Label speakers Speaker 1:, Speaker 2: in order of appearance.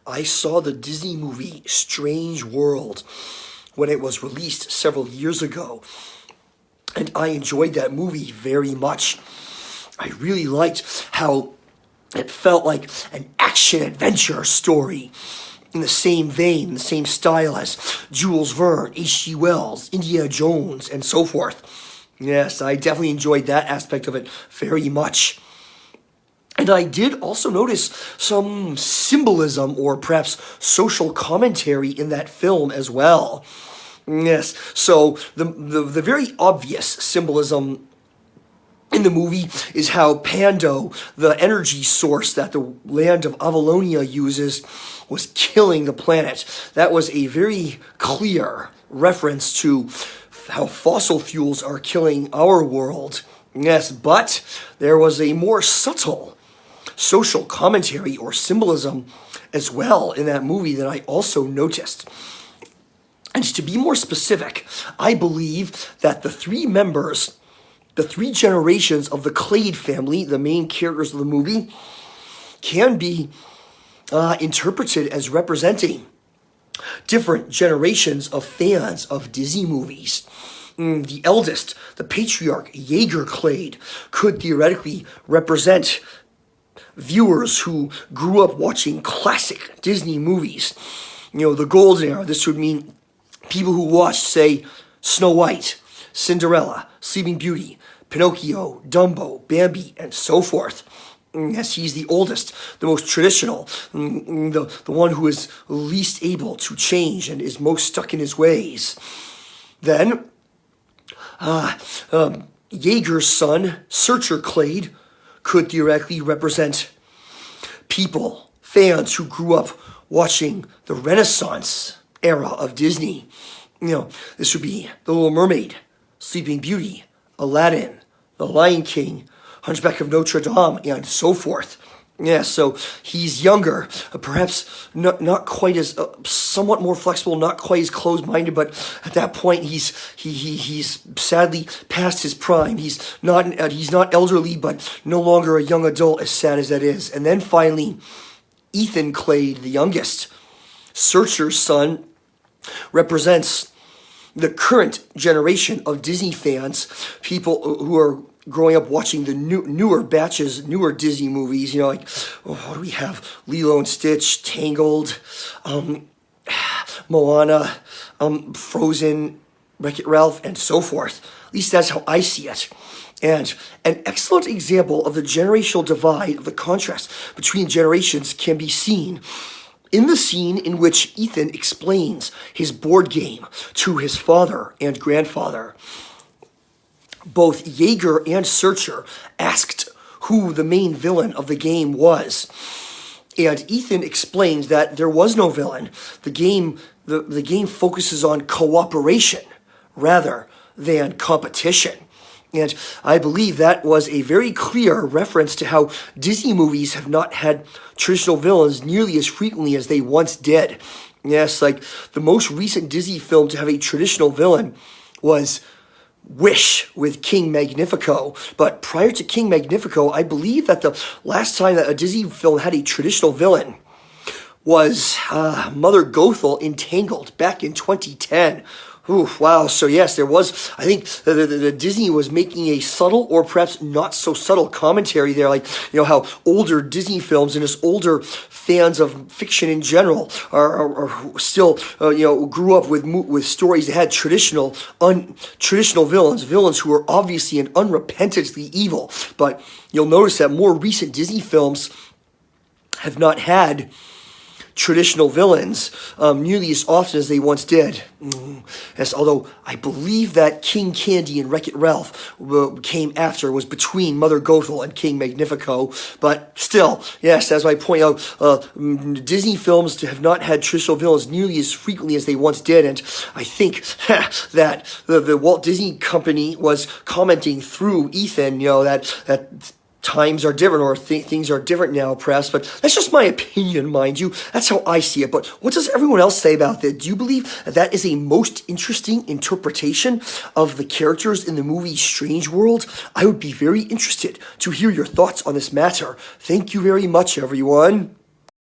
Speaker 1: I saw the Disney movie Strange World when it was released several years ago, and I enjoyed that movie very much. I really liked how it felt like an action-adventure story in the same vein, the same style as Jules Verne, H.G. Wells, Indiana Jones, and so forth. Yes, I definitely enjoyed that aspect of it very much. And I did also notice some symbolism or perhaps social commentary in that film as well. Yes, so the very obvious symbolism in the movie is how Pando, the energy source that the land of Avalonia uses, was killing the planet. That was a very clear reference to how fossil fuels are killing our world. Yes, but there was a more subtle social commentary or symbolism as well in that movie that I also noticed. And to be more specific, I believe that the three generations of the Clade family, the main characters of the movie, can be interpreted as representing different generations of fans of Disney movies. The eldest, the patriarch, Jaeger Clade, could theoretically represent viewers who grew up watching classic Disney movies. The golden era. This would mean people who watched, say, Snow White, Cinderella, Sleeping Beauty, Pinocchio, Dumbo, Bambi, and so forth. Yes, he's the oldest, the most traditional, the one who is least able to change and is most stuck in his ways. Then, Jaeger's son, Searcher Clade, could theoretically represent people, fans who grew up watching the Renaissance era of Disney. This would be The Little Mermaid, Sleeping Beauty, Aladdin, The Lion King, Hunchback of Notre Dame, and so forth. Yeah, so he's younger, perhaps not quite as, somewhat more flexible, not quite as closed-minded, but at that point he's sadly past his prime. He's not elderly, but no longer a young adult, as sad as that is. And then finally, Ethan Clade, the youngest, Searcher's son, represents the current generation of Disney fans, people who are growing up watching the newer Disney movies, like, what do we have? Lilo and Stitch, Tangled, Moana, Frozen, Wreck-It Ralph, and so forth. At least that's how I see it. And an excellent example of the generational divide, of the contrast between generations, can be seen in the scene in which Ethan explains his board game to his father and grandfather. Both Jaeger and Searcher asked who the main villain of the game was. And Ethan explains that there was no villain. The game focuses on cooperation rather than competition. And I believe that was a very clear reference to how Disney movies have not had traditional villains nearly as frequently as they once did. Yes, like the most recent Disney film to have a traditional villain was Wish with King Magnifico. But prior to King Magnifico, I believe that the last time that a Disney film had a traditional villain was Mother Gothel in Tangled back in 2010. Ooh, wow. So yes, there was, I think the Disney was making a subtle or perhaps not so subtle commentary there, like, how older Disney films and just older fans of fiction in general are still, grew up with stories that had traditional villains who are obviously and unrepentantly evil. But you'll notice that more recent Disney films have not had traditional villains nearly as often as they once did. Yes, although I believe that King Candy and Wreck-It Ralph came after, was between Mother Gothel and King Magnifico. But still, yes, as I point out, Disney films have not had traditional villains nearly as frequently as they once did. And I think that the Walt Disney Company was commenting through Ethan, that times are different, or things are different now, perhaps, but that's just my opinion, mind you. That's how I see it. But what does everyone else say about that? Do you believe that is a most interesting interpretation of the characters in the movie Strange World? I would be very interested to hear your thoughts on this matter. Thank you very much, everyone.